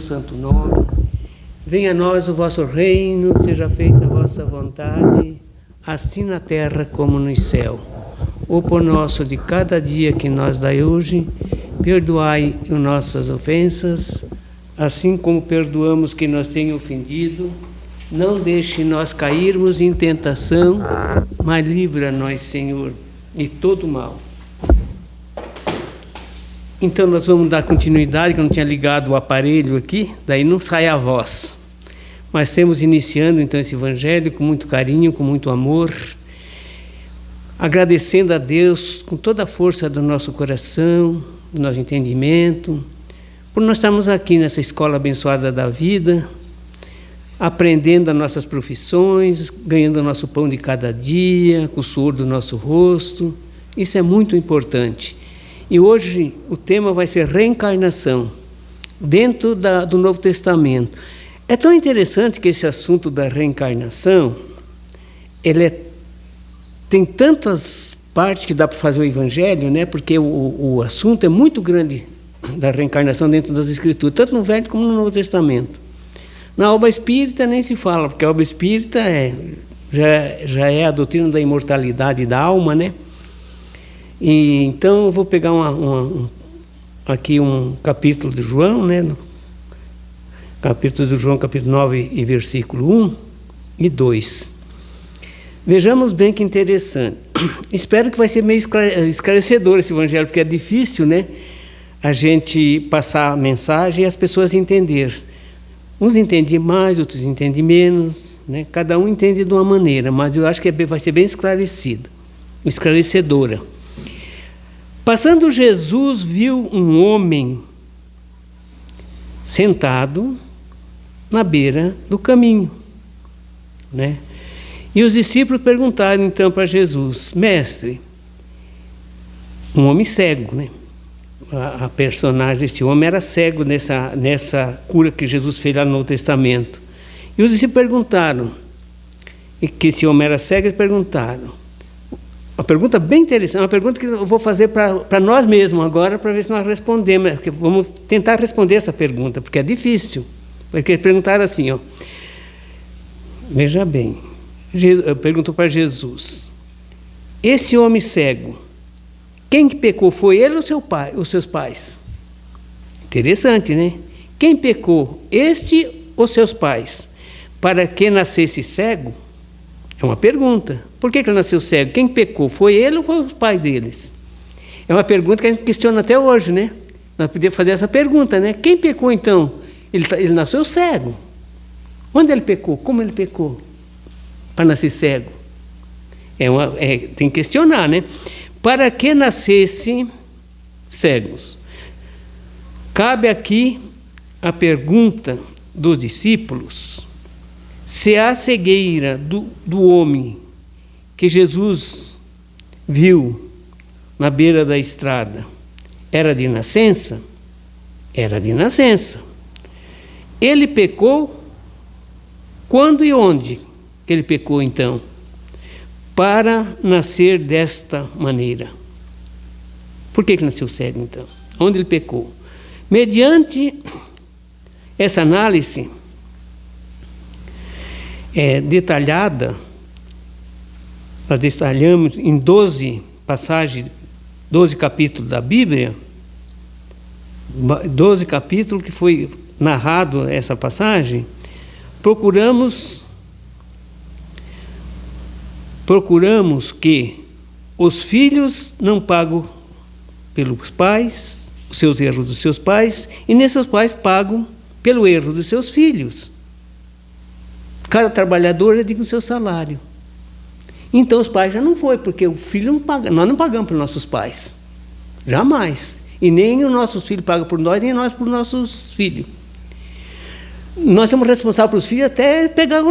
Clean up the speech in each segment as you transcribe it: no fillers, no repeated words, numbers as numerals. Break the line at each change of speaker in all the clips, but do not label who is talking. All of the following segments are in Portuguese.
santo nome. Venha a nós o vosso reino, seja feita a vossa vontade, assim na terra como no céu. O pão nosso de cada dia que nos dai hoje, perdoai as nossas ofensas, assim como perdoamos quem nos tem ofendido. Não deixe nós cairmos em tentação, mas livra-nos, Senhor, de todo mal. Então nós vamos dar continuidade, que eu não tinha ligado o aparelho aqui, daí não sai a voz. Mas estamos iniciando então esse evangelho com muito carinho, com muito amor, agradecendo a Deus com toda a força do nosso coração, do nosso entendimento, por nós estarmos aqui nessa escola abençoada da vida, aprendendo as nossas profissões, ganhando o nosso pão de cada dia, com o suor do nosso rosto. Isso é muito importante. E hoje o tema vai ser reencarnação, dentro do Novo Testamento. É tão interessante que esse assunto da reencarnação, tem tantas partes que dá para fazer o Evangelho, né? Porque o assunto é muito grande da reencarnação dentro das Escrituras, tanto no Velho como no Novo Testamento. Na obra espírita nem se fala, porque a obra espírita já é a doutrina da imortalidade da alma, né? E, então eu vou pegar aqui um capítulo de João, né? Capítulo de João, capítulo 9 e versículo 1 e 2. Vejamos bem que interessante. Espero que vai ser meio esclarecedor esse evangelho, porque é difícil, né? A gente passar a mensagem e as pessoas entenderem. Uns entendem mais, outros entendem menos, né? Cada um entende de uma maneira, mas eu acho que vai ser bem esclarecedora. Passando Jesus, viu um homem sentado na beira do caminho, né? E os discípulos perguntaram então para Jesus: Mestre, um homem cego, né? A personagem desse homem era cego nessa cura que Jesus fez lá no Novo Testamento. E os discípulos perguntaram, e que esse homem era cego, eles perguntaram. Uma pergunta bem interessante, uma pergunta que eu vou fazer para nós mesmos agora, para ver se nós respondemos. Porque vamos tentar responder essa pergunta, porque é difícil. Porque eles perguntaram assim, ó. Veja bem, perguntou para Jesus: esse homem cego, quem que pecou? Foi ele ou seu pai, os seus pais? Interessante, né? Quem pecou? Este ou seus pais? Para que nascesse cego? É uma pergunta. Por que ele nasceu cego? Quem pecou? Foi ele ou foi os pais deles? É uma pergunta que a gente questiona até hoje, né? Nós podíamos fazer essa pergunta, né? Quem pecou então? Ele nasceu cego. Onde ele pecou? Como ele pecou? Para nascer cego? Tem que questionar, né? Para que nascesse cegos? Cabe aqui a pergunta dos discípulos: se a cegueira do homem que Jesus viu na beira da estrada era de nascença? Era de nascença. Ele pecou? Quando e onde ele pecou então? Para nascer desta maneira. Por que ele nasceu cego então? Onde ele pecou? Mediante essa análise detalhada, nós detalhamos em 12 passagens, 12 capítulos da Bíblia, 12 capítulos que foi narrado essa passagem. Procuramos que os filhos não pagam pelos pais, os seus erros dos seus pais, e nem seus pais pagam pelo erro dos seus filhos. Cada trabalhador é digno do seu salário. Então os pais já não foi, porque o filho não paga. Nós não pagamos por nossos pais. Jamais. E nem os nossos filhos pagam por nós, nem nós por nossos filhos. Nós somos responsáveis pelos filhos até pegar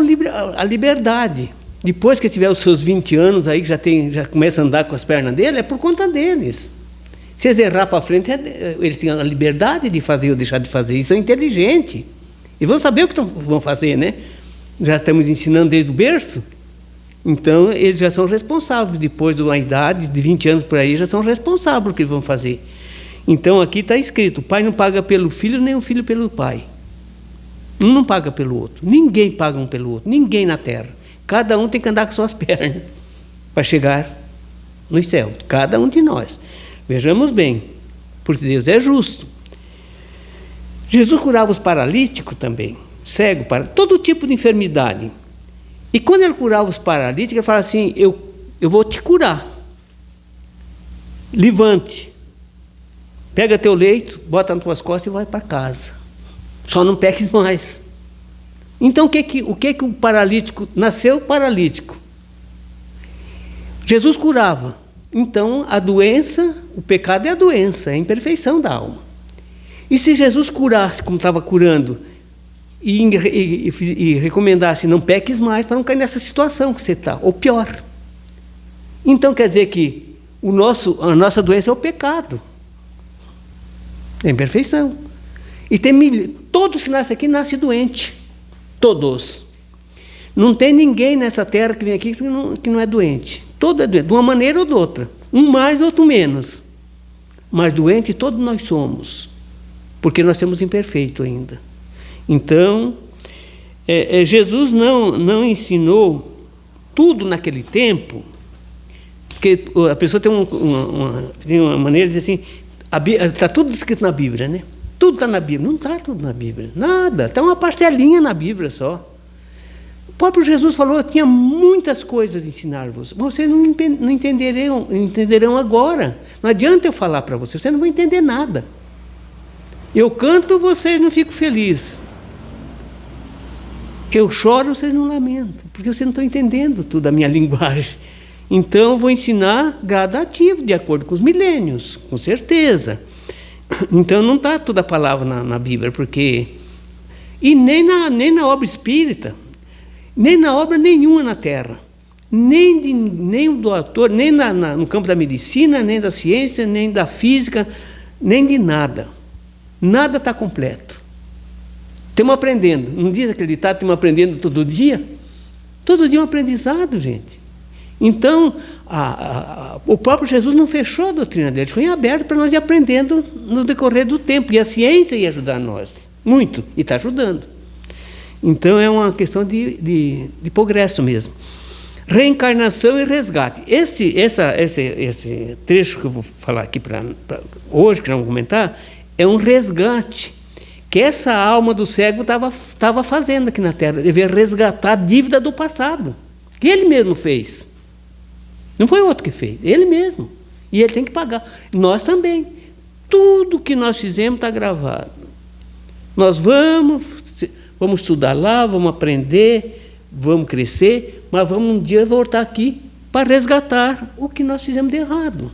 a liberdade. Depois que tiver os seus 20 anos aí, que já começa a andar com as pernas dele, é por conta deles. Se eles errar para frente, eles têm a liberdade de fazer ou deixar de fazer. Isso é inteligente. E vão saber o que vão fazer, né? Já estamos ensinando desde o berço. Então, eles já são responsáveis. Depois de uma idade de 20 anos por aí, já são responsáveis pelo que vão fazer. Então, aqui está escrito: o pai não paga pelo filho, nem o filho pelo pai. Um não paga pelo outro. Ninguém paga um pelo outro. Ninguém na terra. Cada um tem que andar com suas pernas para chegar no céu. Cada um de nós. Vejamos bem, porque Deus é justo. Jesus curava os paralíticos também, cego, para todo tipo de enfermidade. E quando ele curava os paralíticos, ele falava assim: eu vou te curar. Levante, pega teu leito, bota nas tuas costas e vai para casa. Só não peques mais. Então o que o paralítico nasceu paralítico? Jesus curava. Então a doença, o pecado é a doença, é a imperfeição da alma. E se Jesus curasse como estava curando e recomendasse: não peques mais, para não cair nessa situação que você está, ou pior. Então quer dizer que a nossa doença é o pecado, é a imperfeição. E todos que nascem aqui nascem doentes, todos. Não tem ninguém nessa terra que vem aqui que não é doente. Todo é doente, de uma maneira ou de outra. Um mais, outro menos. Mas doente todos nós somos, porque nós somos imperfeitos ainda. Então, Jesus não ensinou tudo naquele tempo, porque a pessoa tem uma maneira de dizer assim: está tudo escrito na Bíblia, né? Tudo está na Bíblia. Não está tudo na Bíblia, nada. Está uma parcelinha na Bíblia só. O próprio Jesus falou: eu tinha muitas coisas a ensinar-vos, mas vocês não entenderão agora. Não adianta eu falar para vocês não vão entender nada. Eu canto, vocês não ficam felizes. Eu choro, vocês não lamentam, porque vocês não estão entendendo tudo a minha linguagem. Então eu vou ensinar gradativo, de acordo com os milênios, com certeza. Então não está toda a palavra na Bíblia, porque... E nem na obra espírita, nem na obra nenhuma na Terra, nem do autor, nem no campo da medicina, nem da ciência, nem da física, nem de nada. Nada está completo. Estamos aprendendo. Não diz aquele ditado: estamos aprendendo todo dia? Todo dia é um aprendizado, gente. Então, o próprio Jesus não fechou a doutrina dele, foi aberto para nós ir aprendendo no decorrer do tempo. E a ciência ia ajudar nós, muito, e está ajudando. Então, é uma questão de progresso mesmo. Reencarnação e resgate. Esse trecho que eu vou falar aqui hoje, que nós vamos comentar, é um resgate que essa alma do cego estava fazendo aqui na Terra. Devia resgatar a dívida do passado, que ele mesmo fez. Não foi outro que fez, ele mesmo. E ele tem que pagar. Nós também. Tudo que nós fizemos está gravado. Nós vamos estudar lá, vamos aprender, vamos crescer, mas vamos um dia voltar aqui para resgatar o que nós fizemos de errado.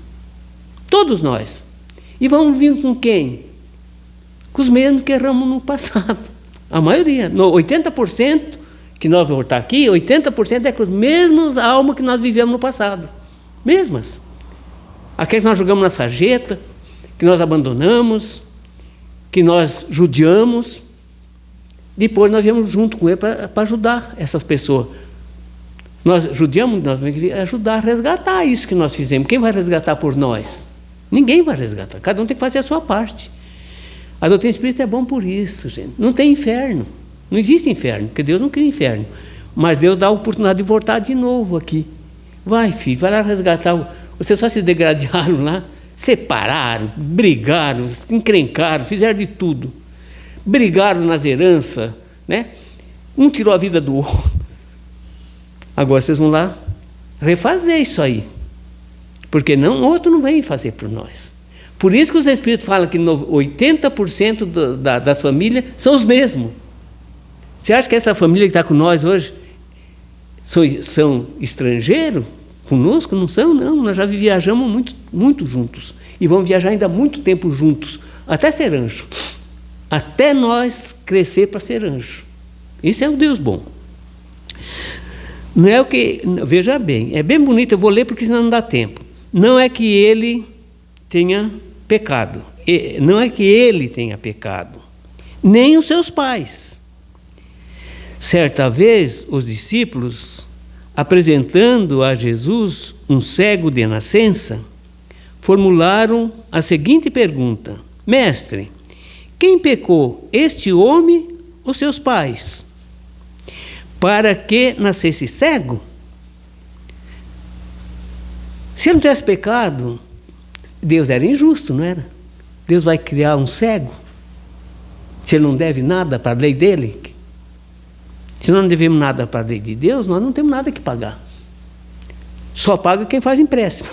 Todos nós. E vamos vir com quem? Com os mesmos que erramos no passado. A maioria. 80% que nós vamos voltar aqui, 80% é com os mesmos almas que nós vivemos no passado. Mesmas. Aqueles que nós jogamos na sarjeta, que nós abandonamos, que nós judiamos. Depois nós viemos junto com ele para ajudar essas pessoas. Nós judiamos, nós vamos ajudar a resgatar isso que nós fizemos. Quem vai resgatar por nós? Ninguém vai resgatar. Cada um tem que fazer a sua parte. A doutrina espírita é bom por isso, gente. Não tem inferno. Não existe inferno, porque Deus não cria inferno. Mas Deus dá a oportunidade de voltar de novo aqui. Vai, filho, vai lá resgatar. Vocês só se degradaram lá, separaram, brigaram, se encrencaram, fizeram de tudo. Brigaram nas heranças, né? Um tirou a vida do outro. Agora vocês vão lá refazer isso aí. Porque o outro não vem fazer por nós. Por isso que os espíritos falam que 80% das famílias são os mesmos. Você acha que essa família que está com nós hoje são estrangeiros conosco? Não são, não. Nós já viajamos muito, muito juntos. E vamos viajar ainda muito tempo juntos, até ser anjo. Até nós crescer para ser anjo. Isso é o Deus bom. Não é o que... Veja bem, é bem bonito, eu vou ler porque senão não dá tempo. Não é que ele tenha pecado. Não é que ele tenha pecado. Nem os seus pais. Certa vez, os discípulos, apresentando a Jesus um cego de nascença, formularam a seguinte pergunta: Mestre, quem pecou, este homem os seus pais, para que nascesse cego? Se ele não tivesse pecado, Deus era injusto, não era? Deus vai criar um cego? Se ele não deve nada para a lei dele? Se nós não devemos nada para a lei de Deus, nós não temos nada que pagar. Só paga quem faz empréstimo.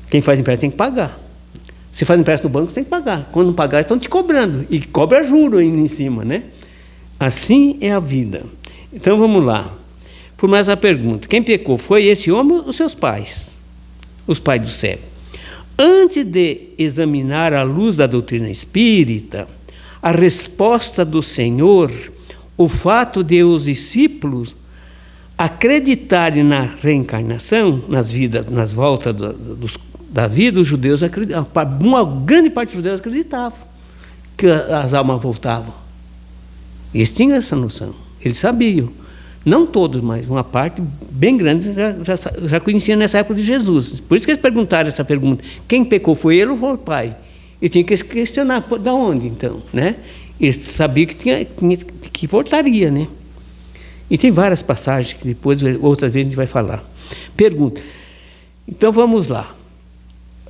Quem faz empréstimo tem que pagar. Se faz empréstimo no banco, você tem que pagar. Quando não pagar, estão te cobrando. E cobra juro ainda em cima, né? Assim é a vida. Então vamos lá. Por mais a pergunta. Quem pecou? Foi esse homem ou os seus pais? Os pais do cego. Antes de examinar à luz da doutrina espírita, a resposta do Senhor, o fato de os discípulos acreditarem na reencarnação, nas voltas da vida, os judeus acreditavam, uma grande parte dos judeus acreditava que as almas voltavam. Eles tinham essa noção, eles sabiam. Não todos, mas uma parte bem grande já conhecia nessa época de Jesus. Por isso que eles perguntaram essa pergunta: quem pecou, foi ele ou foi o pai? E tinha que questionar, de onde então? Né? Eles sabiam que voltaria, né? E tem várias passagens que depois, outra vez, a gente vai falar. Pergunta. Então, vamos lá.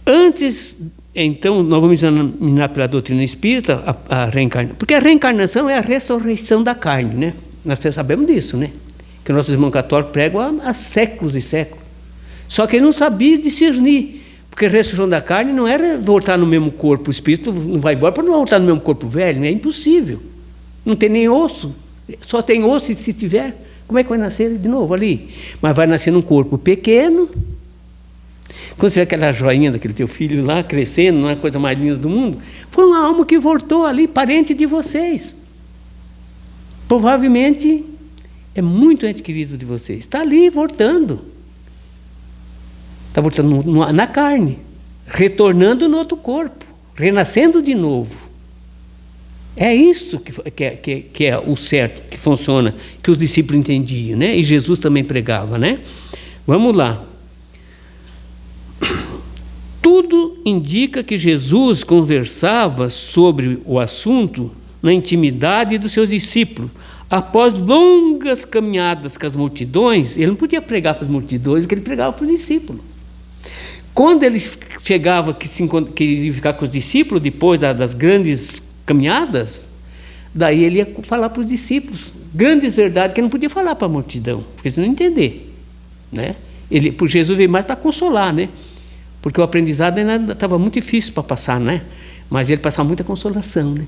Antes, então, nós vamos examinar pela doutrina espírita a reencarnação. Porque a reencarnação é a ressurreição da carne, né? Nós sabemos disso, né? Que nossos irmãos católicos pregam há séculos e séculos. Só que ele não sabia discernir. Porque a ressurreição da carne não era voltar no mesmo corpo. O espírito não vai embora para não voltar no mesmo corpo velho. É impossível. Não tem nem osso. Só tem osso se tiver. Como é que vai nascer de novo ali? Mas vai nascer num corpo pequeno. Quando você vê aquela joinha daquele teu filho lá crescendo, não é a coisa mais linda do mundo, foi uma alma que voltou ali, parente de vocês. Provavelmente é muito ente querido de vocês. Está ali voltando. Está voltando na carne, retornando no outro corpo, renascendo de novo. É isso que é o certo, que funciona, que os discípulos entendiam, né? E Jesus também pregava, né? Vamos lá. Tudo indica que Jesus conversava sobre o assunto na intimidade dos seus discípulos. Após longas caminhadas com as multidões, ele não podia pregar para as multidões, porque ele pregava para os discípulos. Quando ele chegava, que eles iam ficar com os discípulos, depois das grandes caminhadas, daí ele ia falar para os discípulos grandes verdades que ele não podia falar para a multidão, porque eles não iam entender, né? Por Jesus veio mais para consolar, né? Porque o aprendizado ainda estava muito difícil para passar, né? Mas ele passava muita consolação, né?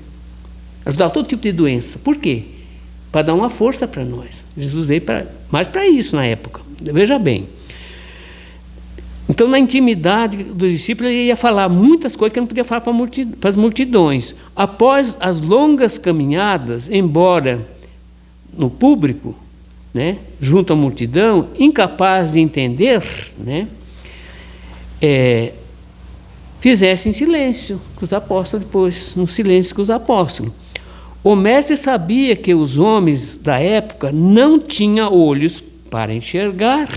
Ajudava todo tipo de doença. Por quê? Para dar uma força para nós. Jesus veio mais para isso na época. Veja bem. Então, na intimidade dos discípulos, ele ia falar muitas coisas que ele não podia falar para as multidões. Após as longas caminhadas, embora no público, né, junto à multidão, incapaz de entender, né, fizessem silêncio com os apóstolos depois, no silêncio com os apóstolos. O mestre sabia que os homens da época não tinham olhos para enxergar,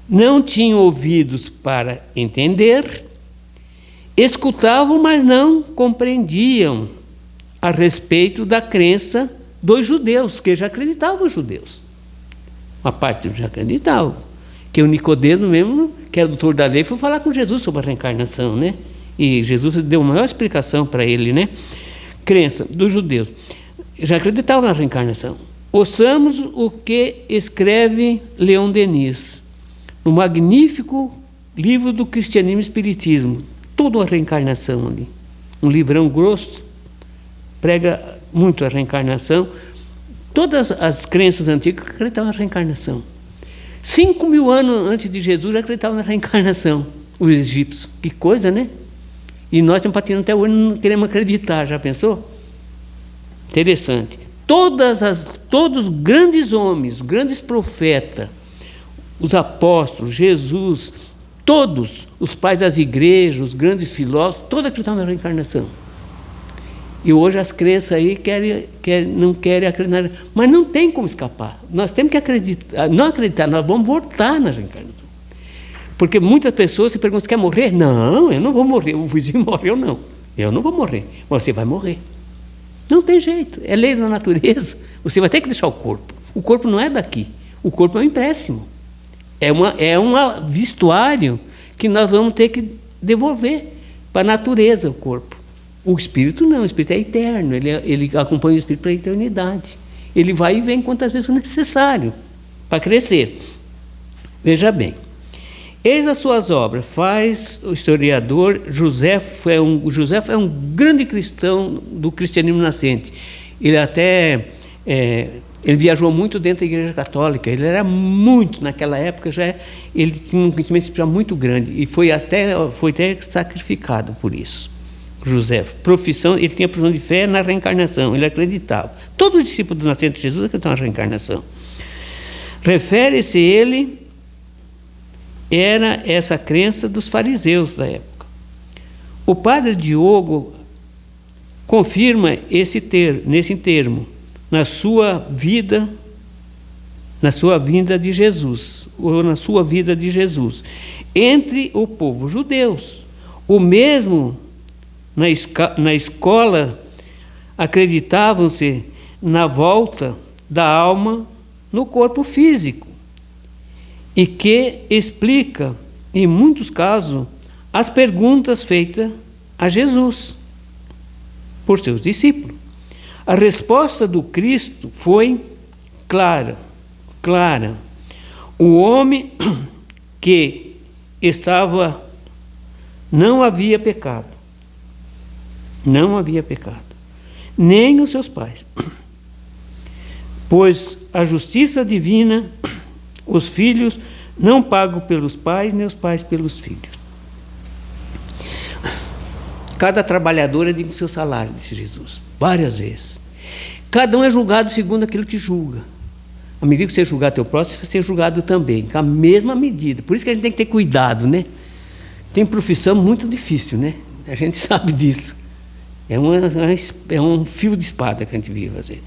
não tinham ouvidos para entender, escutavam, mas não compreendiam a respeito da crença dos judeus, que já acreditavam os judeus. Uma parte já acreditava. Que o Nicodemo mesmo, que era doutor da lei, foi falar com Jesus sobre a reencarnação, né? E Jesus deu uma maior explicação para ele, né? Crença dos judeus. Já acreditavam na reencarnação. Ouçamos o que escreve Leon Denis, no magnífico livro do Cristianismo e Espiritismo. Toda a reencarnação ali. Um livrão grosso, prega muito a reencarnação. Todas as crenças antigas acreditavam na reencarnação. 5.000 anos antes de Jesus já acreditavam na reencarnação, os egípcios. Que coisa, né? E nós estamos partindo até hoje, não queremos acreditar, já pensou? Interessante. Todos os grandes homens, grandes profetas, os apóstolos, Jesus, todos os pais das igrejas, os grandes filósofos, todos acreditavam na reencarnação. E hoje as crenças aí não querem acreditar, mas não tem como escapar. Nós temos que acreditar, não acreditar, nós vamos voltar na reencarnação. Porque muitas pessoas se perguntam: você quer morrer? Não, eu não vou morrer. O vizinho morreu, não. Eu não vou morrer. Você vai morrer. Não tem jeito, é lei da natureza. Você vai ter que deixar o corpo. O corpo não é daqui, o corpo é um empréstimo. É um vestuário que nós vamos ter que devolver para a natureza, o corpo. O espírito não, o espírito é eterno, ele acompanha o espírito para a eternidade. Ele vai e vem quantas vezes for necessário para crescer. Veja bem, eis as suas obras, faz o historiador Joséfo é um grande cristão do cristianismo nascente. Ele até ele viajou muito dentro da Igreja Católica, ele era muito, naquela época ele tinha um conhecimento espiritual muito grande e foi até sacrificado por isso. Joséfo, ele tinha profissão de fé na reencarnação, ele acreditava. Todo discípulo do nascente Jesus acreditava na reencarnação. Refere-se era essa crença dos fariseus da época. O padre Diogo confirma nesse termo, na sua vinda de Jesus, ou na sua vida de Jesus, entre o povo judeus. O mesmo na escola acreditavam-se na volta da alma no corpo físico, e que explica, em muitos casos, as perguntas feitas a Jesus por seus discípulos. A resposta do Cristo foi clara. O homem que não havia pecado, nem os seus pais, pois a justiça divina, os filhos não pagam pelos pais, nem os pais pelos filhos. Cada trabalhador é digno do seu salário, disse Jesus, várias vezes. Cada um é julgado segundo aquilo que julga. À medida que você julgar teu próximo, você vai ser julgado também, com a mesma medida. Por isso que a gente tem que ter cuidado, né? Tem profissão muito difícil, né? A gente sabe disso. É um fio de espada que a gente vive, às vezes.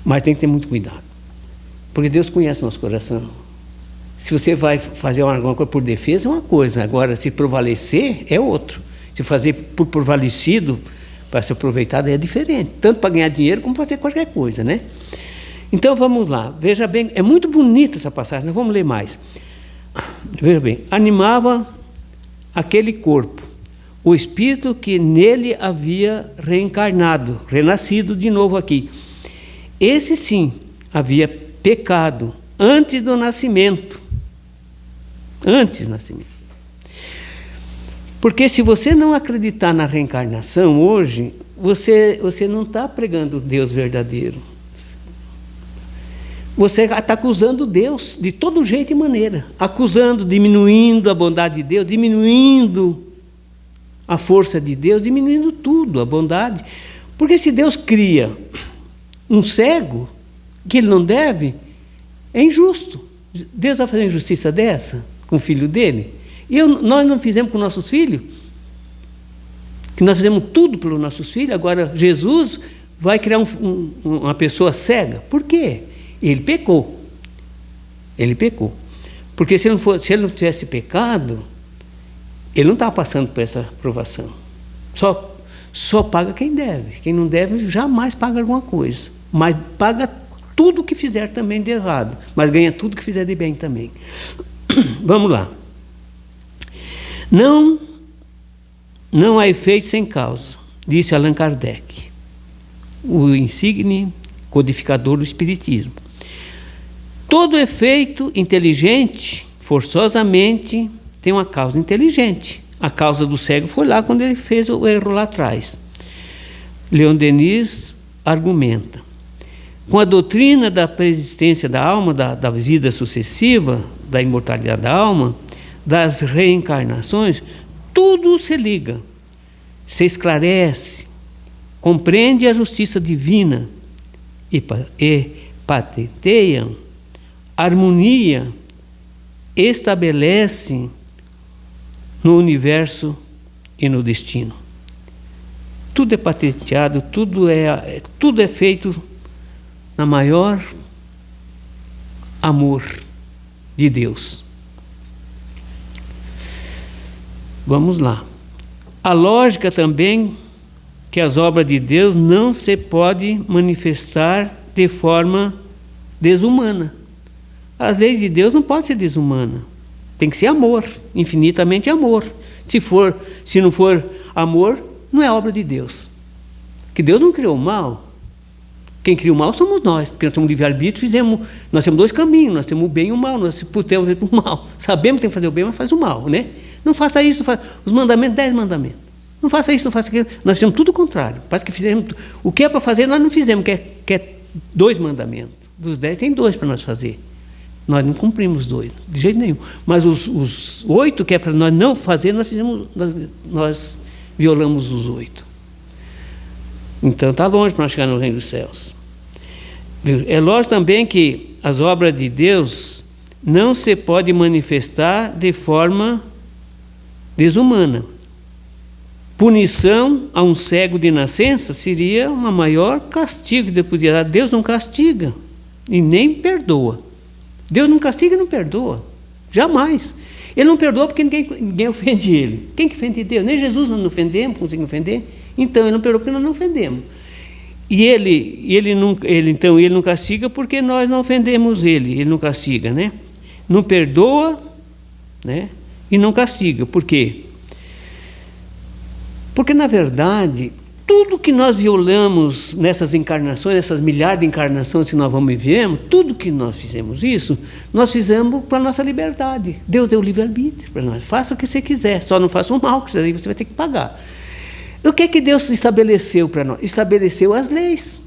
Mas tem que ter muito cuidado. Porque Deus conhece nosso coração. Se você vai fazer alguma coisa por defesa, é uma coisa. Agora, se prevalecer, é outro. Se fazer por prevalecido, para ser aproveitado, é diferente. Tanto para ganhar dinheiro, como para fazer qualquer coisa, né? Então, vamos lá. Veja bem, é muito bonita essa passagem. Nós vamos ler mais. Veja bem. Animava aquele corpo, o espírito que nele havia reencarnado, renascido de novo aqui. Esse sim havia pecado antes do nascimento. Antes do nascimento. Porque se você não acreditar na reencarnação hoje, você não está pregando Deus verdadeiro. Você está acusando Deus de todo jeito e maneira. Acusando, diminuindo a bondade de Deus, diminuindo a força de Deus, diminuindo tudo, a bondade. Porque se Deus cria um cego, que ele não deve, é injusto. Deus vai fazer uma injustiça dessa com o filho dele? Nós não fizemos com nossos filhos? Que nós fizemos tudo pelos nossos filhos, agora Jesus vai criar uma pessoa cega. Por quê? Ele pecou. Ele pecou. Porque se ele não tivesse pecado, ele não estava passando por essa provação. Só paga quem deve. Quem não deve jamais paga alguma coisa. Mas paga tudo que fizer também de errado. Mas ganha tudo que fizer de bem também. Vamos lá. Não há efeito sem causa, disse Allan Kardec, o insigne codificador do Espiritismo. Todo efeito inteligente, forçosamente, tem uma causa inteligente. A causa do cego foi lá quando ele fez o erro lá atrás. Leon Denis argumenta. Com a doutrina da preexistência da alma, da vida sucessiva, da imortalidade da alma, das reencarnações, tudo se liga, se esclarece, compreende a justiça divina e patenteiam harmonia, estabelece no universo e no destino. Tudo é patenteado, tudo é feito na maior amor de Deus. Vamos lá. A lógica também que as obras de Deus não se podem manifestar de forma desumana. As leis de Deus não podem ser desumanas. Tem que ser amor, infinitamente amor. Se não for amor, não é obra de Deus. Que Deus não criou o mal. Quem cria o mal somos nós, porque nós temos livre-arbítrio, nós temos dois caminhos, nós temos o bem e o mal, nós temos o mal. Sabemos que tem que fazer o bem, mas faz o mal, né? Não faça isso, os mandamentos, 10 mandamentos. Não faça isso, não faça aquilo. Nós temos tudo o contrário. Parece que fizemos o que é para fazer, nós não fizemos, que é 2 mandamentos. Dos 10 tem 2 para nós fazer. Nós não cumprimos 2, de jeito nenhum. Mas os 8 que é para nós não fazer, nós violamos os 8. Então está longe para nós chegar no reino dos céus. É lógico também que as obras de Deus não se podem manifestar de forma desumana. Punição a um cego de nascença seria um maior castigo que Deus podia dar. Deus não castiga e nem perdoa. Deus não castiga e não perdoa. Jamais. Ele não perdoa porque ninguém ofende ele. Quem que ofende Deus? Nem Jesus nós não ofendemos, conseguimos ofender. Então ele não perdoa porque nós não ofendemos. E ele não castiga porque nós não ofendemos ele. Ele não castiga, né? Não perdoa, né? E não castiga. Por quê? Porque, na verdade, tudo que nós violamos nessas encarnações, essas milhares de encarnações que nós vamos vivendo, tudo que nós fizemos isso, nós fizemos para a nossa liberdade. Deus deu livre-arbítrio para nós. Faça o que você quiser, só não faça o mal, que aí você vai ter que pagar. O que é que Deus estabeleceu para nós? Estabeleceu as leis.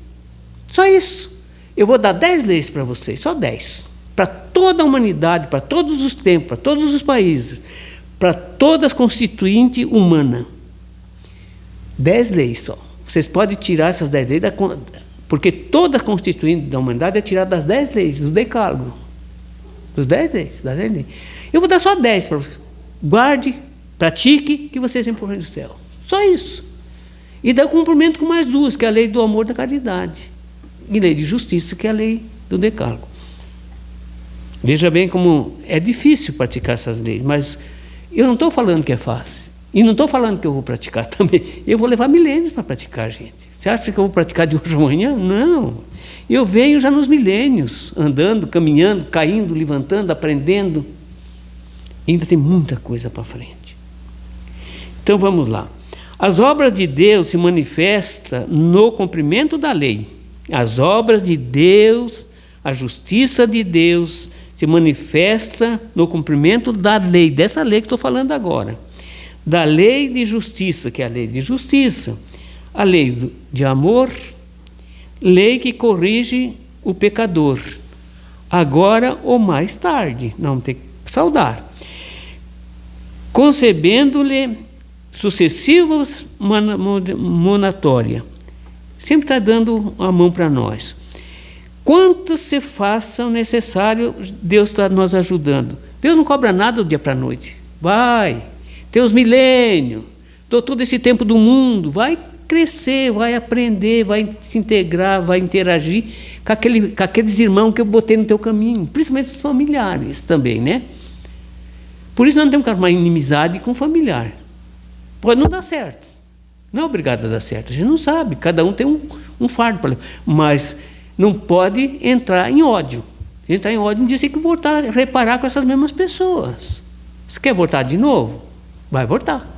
Só isso. Eu vou dar 10 leis para vocês, só 10. Para toda a humanidade, para todos os tempos, para todos os países, para toda a constituinte humana. 10 leis só. Vocês podem tirar essas 10 leis, porque toda a constituinte da humanidade é tirada das 10 leis, do decálogo. Dos 10 leis, das 10 leis. Eu vou dar só 10 para vocês. Guarde, pratique, que vocês vão para o reino do céu. Só isso. E dá cumprimento com mais 2, que é a lei do amor e da caridade. E lei de justiça, que é a lei do decálogo. Veja bem como é difícil praticar essas leis, mas eu não estou falando que é fácil. E não estou falando que eu vou praticar também. Eu vou levar milênios para praticar, gente. Você acha que eu vou praticar de hoje amanhã? Não. Eu venho já nos milênios, andando, caminhando, caindo, levantando, aprendendo. E ainda tem muita coisa para frente. Então vamos lá. As obras de Deus se manifestam no cumprimento da lei. As obras de Deus, a justiça de Deus se manifesta no cumprimento da lei, dessa lei que estou falando agora. Da lei de justiça, que é a lei de justiça, a lei de amor, lei que corrige o pecador, agora ou mais tarde, não tem que saudar, concebendo-lhe sucessivas monatórias, sempre está dando a mão para nós. Quanto se faça o necessário, Deus está nos ajudando. Deus não cobra nada do dia para a noite. Vai, tem os milênios, todo esse tempo do mundo, vai crescer, vai aprender, vai se integrar, vai interagir com aqueles irmãos que eu botei no teu caminho, principalmente os familiares também, né? Por isso nós não temos que arrumar inimizade com familiar. Pode não dar certo, não é obrigado a dar certo, a gente não sabe, cada um tem um fardo para levar, mas não pode entrar em ódio. Entrar em ódio, um dia você tem que voltar, reparar com essas mesmas pessoas. Você quer voltar de novo? Vai voltar.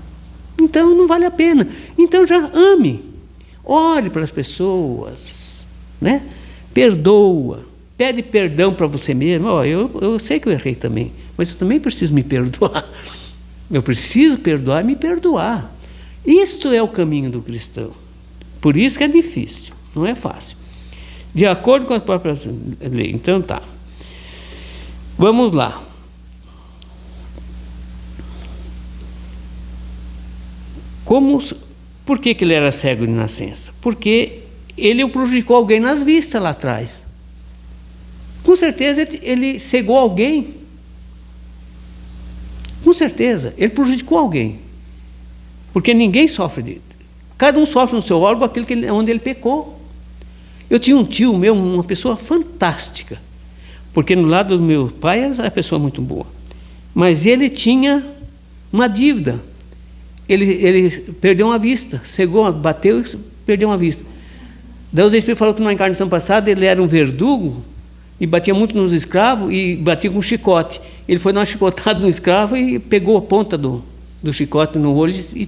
Então não vale a pena. Então já ame. Ore para as pessoas, né? Perdoa. Pede perdão para você mesmo. Eu sei que eu errei também, mas eu também preciso me perdoar. Eu preciso perdoar e me perdoar. Isto é o caminho do cristão. Por isso que é difícil, não é fácil. De acordo com a própria lei. Então tá. Vamos lá. Por que ele era cego de nascença? Porque ele prejudicou alguém nas vistas lá atrás. Com certeza ele cegou alguém. Com certeza, ele prejudicou alguém. Porque ninguém sofre dele. Cada um sofre no seu órgão onde ele pecou. Eu tinha um tio meu, uma pessoa fantástica. Porque no lado do meu pai era uma pessoa muito boa. Mas ele tinha uma dívida. ele perdeu uma vista, cegou, bateu e perdeu uma vista. Daí os Espíritos falaram que na encarnação passada ele era um verdugo e batia muito nos escravos e batia com chicote. Ele foi dar uma chicotada no escravo e pegou a ponta do chicote no olho e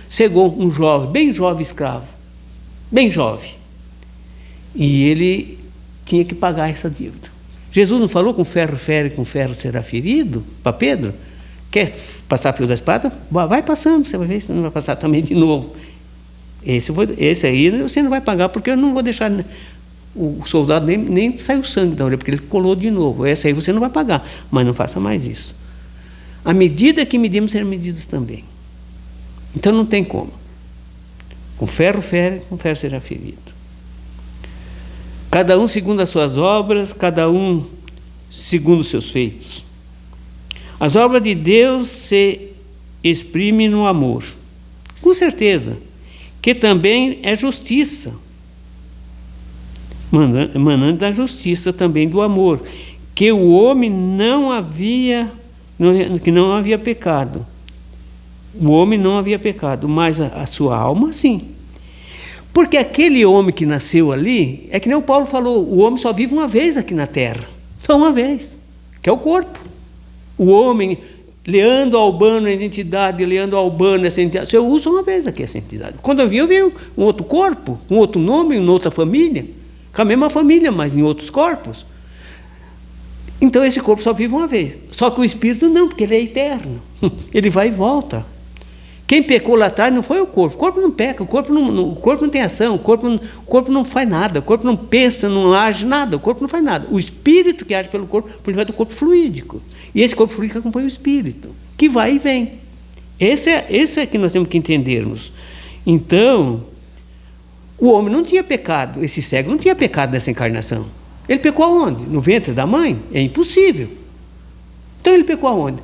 cegou um jovem, bem jovem escravo, bem jovem. E ele tinha que pagar essa dívida. Jesus não falou com ferro fere, com ferro será ferido, para Pedro? Quer passar pelo da espada? Vai passando, você vai ver se não vai passar também de novo. Esse aí você não vai pagar, porque eu não vou deixar o soldado nem sair o sangue da orelha, porque ele colou de novo. Esse aí você não vai pagar, mas não faça mais isso. A medida que medimos serão medidas também. Então não tem como. Com ferro fere, com ferro será ferido. Cada um segundo as suas obras, cada um segundo os seus feitos. As obras de Deus se exprimem no amor, com certeza, que também é justiça, emanando da justiça também do amor, que o homem que não havia pecado. O homem não havia pecado, mas a sua alma sim. Porque aquele homem que nasceu ali, é que nem o Paulo falou, o homem só vive uma vez aqui na terra, só uma vez, que é o corpo. O homem, Leandro Albano, a identidade, Leandro Albano, essa entidade, eu uso uma vez aqui essa entidade. Quando eu venho um outro corpo, um outro nome, uma outra família, com a mesma família, mas em outros corpos. Então esse corpo só vive uma vez. Só que o espírito não, porque ele é eterno. Ele vai e volta. Quem pecou lá atrás não foi o corpo. O corpo não peca, o corpo não tem ação, o corpo não faz nada, o corpo não pensa, não age nada, o corpo não faz nada. O espírito que age pelo corpo, por exemplo, é do corpo fluídico. E esse corpo fluídico acompanha o espírito, que vai e vem. Esse é que nós temos que entendermos. Então, o homem não tinha pecado, esse cego não tinha pecado nessa encarnação. Ele pecou aonde? No ventre da mãe? É impossível. Então ele pecou aonde?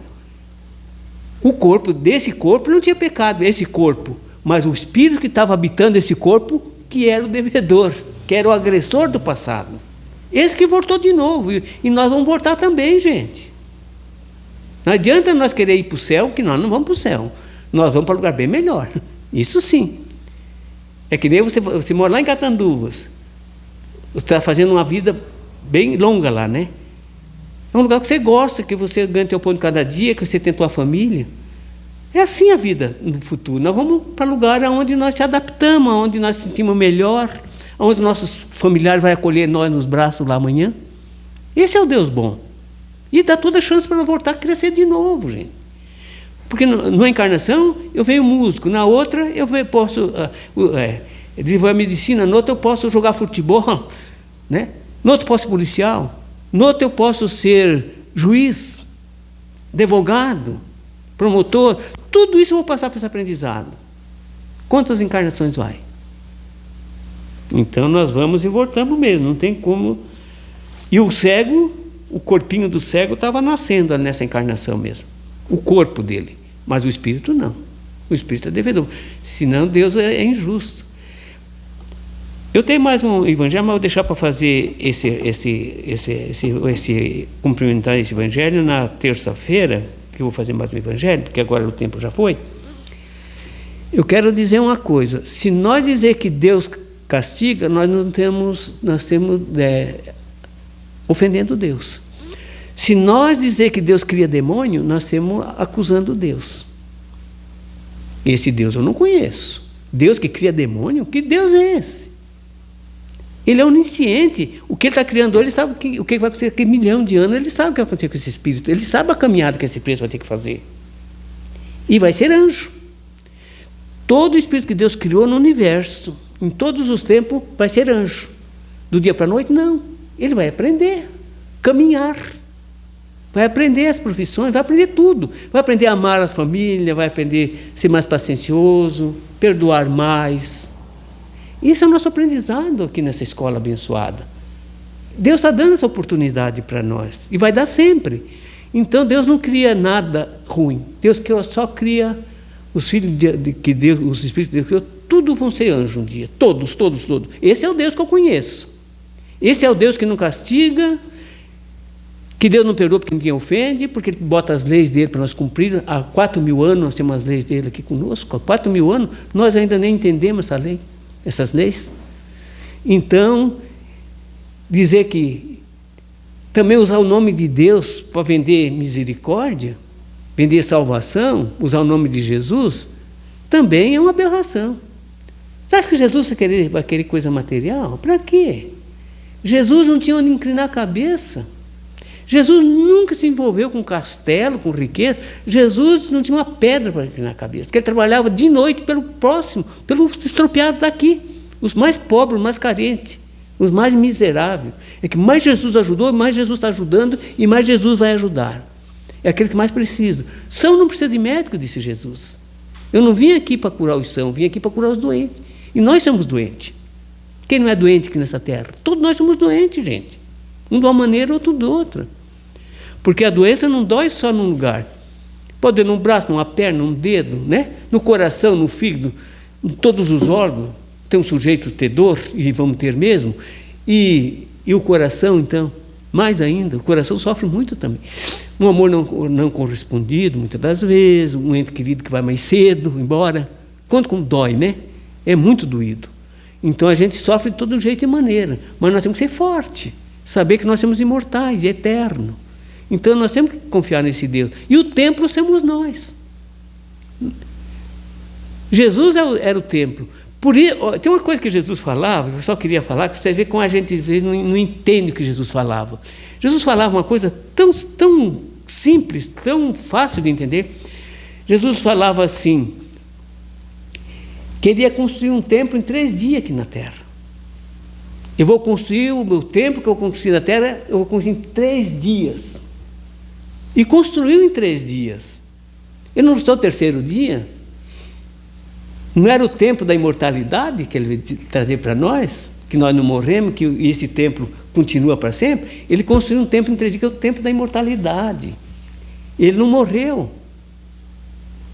O corpo desse corpo não tinha pecado, esse corpo, mas o espírito que estava habitando esse corpo, que era o devedor, que era o agressor do passado. Esse que voltou de novo, e nós vamos voltar também, gente. Não adianta nós querer ir para o céu, que nós não vamos para o céu. Nós vamos para um lugar bem melhor. Isso sim. É que nem você mora lá em Catanduvas. Você está fazendo uma vida bem longa lá, né? É um lugar que você gosta, que você ganha teu pão de cada dia, que você tem tua família. É assim a vida no futuro. Nós vamos para lugar onde nós se adaptamos, onde nós nos sentimos melhor, onde nossos familiares vão acolher nós nos braços lá amanhã. Esse é o Deus bom. E dá toda a chance para nós voltar a crescer de novo, gente. Porque numa encarnação eu venho músico, na outra eu posso desenvolver a medicina, na outra eu posso jogar futebol, né? Na outra eu posso ser policial. No outro eu posso ser juiz, advogado, promotor, tudo isso eu vou passar por esse aprendizado. Quantas encarnações vai? Então nós vamos e voltamos mesmo, não tem como. E o cego, o corpinho do cego estava nascendo nessa encarnação mesmo, o corpo dele, mas o espírito não. O espírito é devedor, senão Deus é injusto. Eu tenho mais um evangelho, mas vou deixar para fazer cumprimentar esse evangelho na terça-feira, que eu vou fazer mais um evangelho, porque agora o tempo já foi. Eu quero dizer uma coisa: se nós dizer que Deus castiga, nós estamos ofendendo Deus. Se nós dizer que Deus cria demônio, nós estamos acusando Deus. Esse Deus eu não conheço. Deus que cria demônio? Que Deus é esse? Ele é onisciente. O que ele está criando hoje, ele sabe o que vai acontecer daqui a 1 milhão de anos, ele sabe o que vai acontecer com esse espírito, ele sabe a caminhada que esse espírito vai ter que fazer. E vai ser anjo. Todo espírito que Deus criou no universo, em todos os tempos, vai ser anjo. Do dia para a noite, não. Ele vai aprender, caminhar, vai aprender as profissões, vai aprender tudo. Vai aprender a amar a família, vai aprender a ser mais paciencioso, perdoar mais. Isso é o nosso aprendizado aqui nessa escola abençoada. Deus está dando essa oportunidade para nós e vai dar sempre. Então Deus não cria nada ruim. Deus só cria os filhos que Deus, os espíritos que Deus criou, tudo vão ser anjos um dia. Todos. Esse é o Deus que eu conheço. Esse é o Deus que não castiga, Que Deus não perdoa porque ninguém ofende, porque Ele bota as leis dele para nós cumprir. Há 4.000 anos nós temos as leis dele aqui conosco. Há 4.000 anos nós ainda nem entendemos essa lei, essas leis. Então, dizer que também usar o nome de Deus para vender misericórdia, vender salvação, usar o nome de Jesus, também é uma aberração. Você acha que Jesus vai querer coisa material? Para quê? Jesus não tinha onde inclinar a cabeça. Jesus nunca se envolveu com castelo, com riqueza. Jesus não tinha uma pedra para inclinar a cabeça, porque ele trabalhava de noite pelo próximo, pelos estropiados daqui, os mais pobres, os mais carentes, os mais miseráveis. É que mais Jesus ajudou, mais Jesus está ajudando e mais Jesus vai ajudar. É aquele que mais precisa. São não precisa de médico, disse Jesus. Eu não vim aqui para curar os sãos, vim aqui para curar os doentes. E nós somos doentes. Quem não é doente aqui nessa terra? Todos nós somos doentes, gente. Um de uma maneira, outro de outra. Porque a doença não dói só num lugar. Pode doer num braço, numa perna, num dedo, né? No coração, no fígado, em todos os órgãos. Tem um sujeito ter dor, e vamos ter mesmo. E o coração, então, mais ainda, o coração sofre muito também. Um amor não correspondido, muitas das vezes, um ente querido que vai mais cedo, embora. Quanto como dói, né? É muito doído. Então a gente sofre de todo jeito e maneira. Mas nós temos que ser forte, saber que nós somos imortais e eternos. Então nós temos que confiar nesse Deus. E o templo somos nós. Jesus era o templo. Tem uma coisa que Jesus falava, eu só queria falar, que você vê como a gente às vezes não entende o que Jesus falava. Jesus falava uma coisa tão simples, tão fácil de entender. Jesus falava assim, queria construir um templo em 3 dias aqui na terra. Eu vou construir o meu templo que eu vou construir na terra, eu vou construir em 3 dias. E construiu em 3 dias. E no seu 3º dia, não era o tempo da imortalidade que ele veio trazer para nós, que nós não morremos, que esse templo continua para sempre. Ele construiu um templo em 3 dias, que é o templo da imortalidade. Ele não morreu.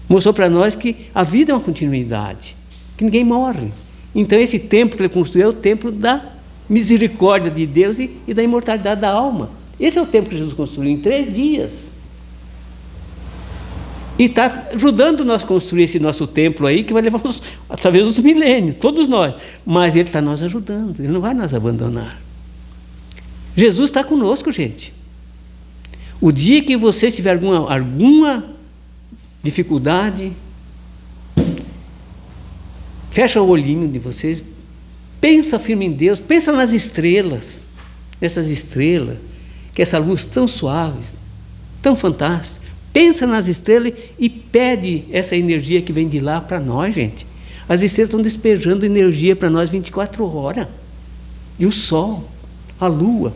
Mostrou para nós que a vida é uma continuidade, que ninguém morre. Então esse templo que ele construiu é o templo da misericórdia de Deus e da imortalidade da alma. Esse é o templo que Jesus construiu em 3 dias. E está ajudando nós a construir esse nosso templo aí, que vai levar talvez uns milênios, todos nós. Mas Ele está nos ajudando, Ele não vai nos abandonar. Jesus está conosco, gente. O dia que você tiver alguma dificuldade, fecha o olhinho de vocês, pensa firme em Deus, pensa nas estrelas, nessas estrelas, que essa luz tão suave, tão fantástica. Pensa nas estrelas e pede essa energia que vem de lá para nós, gente. As estrelas estão despejando energia para nós 24 horas. E o sol, a lua,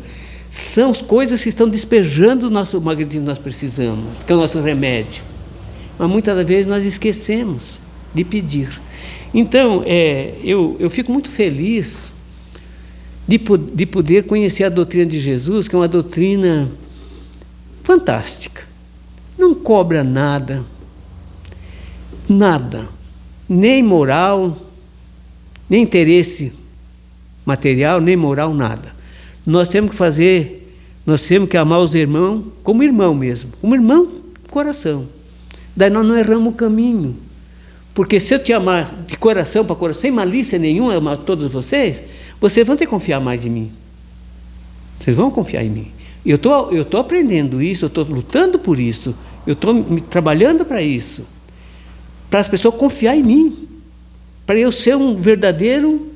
são as coisas que estão despejando o nosso magnetismo que nós precisamos, que é o nosso remédio. Mas muitas das vezes nós esquecemos de pedir. Então, eu fico muito feliz de poder conhecer a doutrina de Jesus, que é uma doutrina fantástica. Não cobra nada, nem moral, nem interesse material, nem moral, nada. Nós temos que amar os irmãos como irmão mesmo, como irmão do coração. Daí nós não erramos o caminho. Porque se eu te amar de coração para coração, sem malícia nenhuma, amar todos vocês vão ter que confiar mais em mim. Vocês vão confiar em mim. Eu estou aprendendo isso, eu estou lutando por isso, eu estou trabalhando para isso, para as pessoas confiarem em mim, para eu ser um verdadeiro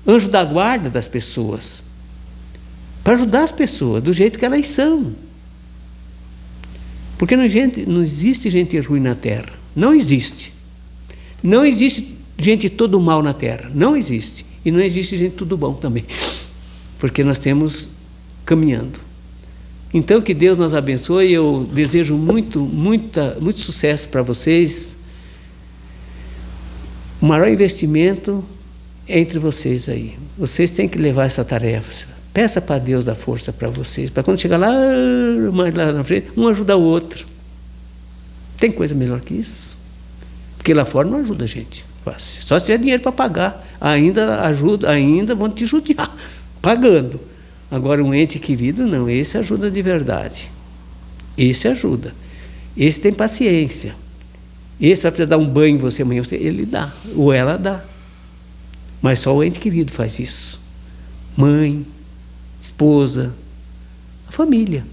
anjo da guarda das pessoas, para ajudar as pessoas do jeito que elas são. Porque não existe gente ruim na terra, não existe. Não existe gente todo mal na terra, não existe. E não existe gente tudo bom também, porque nós temos caminhando. Então, que Deus nos abençoe. Eu desejo muito sucesso para vocês. O maior investimento é entre vocês aí. Vocês têm que levar essa tarefa. Peça para Deus dar força para vocês, para quando chegar lá, mais lá na frente, um ajudar o outro. Tem coisa melhor que isso? Porque lá fora não ajuda a gente. Fácil. Só se tiver dinheiro para pagar. Ainda vão te judiar, pagando. Agora, um ente querido, não. Esse ajuda de verdade. Esse ajuda. Esse tem paciência. Esse vai precisar dar um banho em você amanhã, ele dá, ou ela dá. Mas só o ente querido faz isso. Mãe, esposa, a família.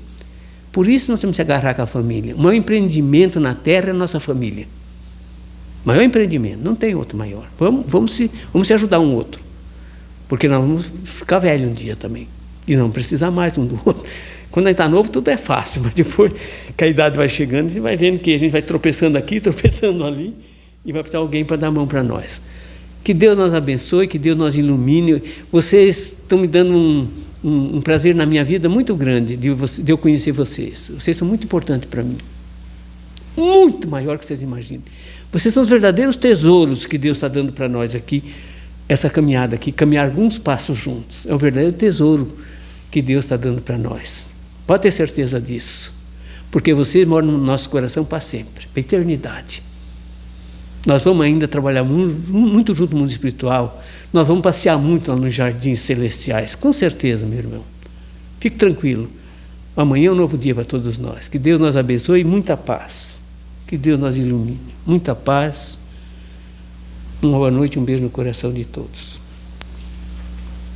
Por isso nós temos que se agarrar com a família. O maior empreendimento na Terra é a nossa família. O maior empreendimento, não tem outro maior. Vamos se ajudar um outro. Porque nós vamos ficar velhos um dia também. E não precisar mais um do outro. Quando a gente está novo, tudo é fácil, mas depois que a idade vai chegando, você vai vendo que a gente vai tropeçando aqui, tropeçando ali, e vai precisar alguém para dar a mão para nós. Que Deus nos abençoe, que Deus nos ilumine. Vocês estão me dando um prazer na minha vida muito grande de eu conhecer vocês. Vocês são muito importantes para mim. Muito maior que vocês imaginem. Vocês são os verdadeiros tesouros que Deus está dando para nós aqui, essa caminhada aqui, caminhar alguns passos juntos. É um verdadeiro tesouro que Deus está dando para nós. Pode ter certeza disso. Porque vocês moram no nosso coração para sempre, para a eternidade. Nós vamos ainda trabalhar muito junto no mundo espiritual. Nós vamos passear muito lá nos jardins celestiais. Com certeza, meu irmão. Fique tranquilo. Amanhã é um novo dia para todos nós. Que Deus nos abençoe e muita paz. Que Deus nos ilumine. Muita paz. Uma boa noite, um beijo no coração de todos.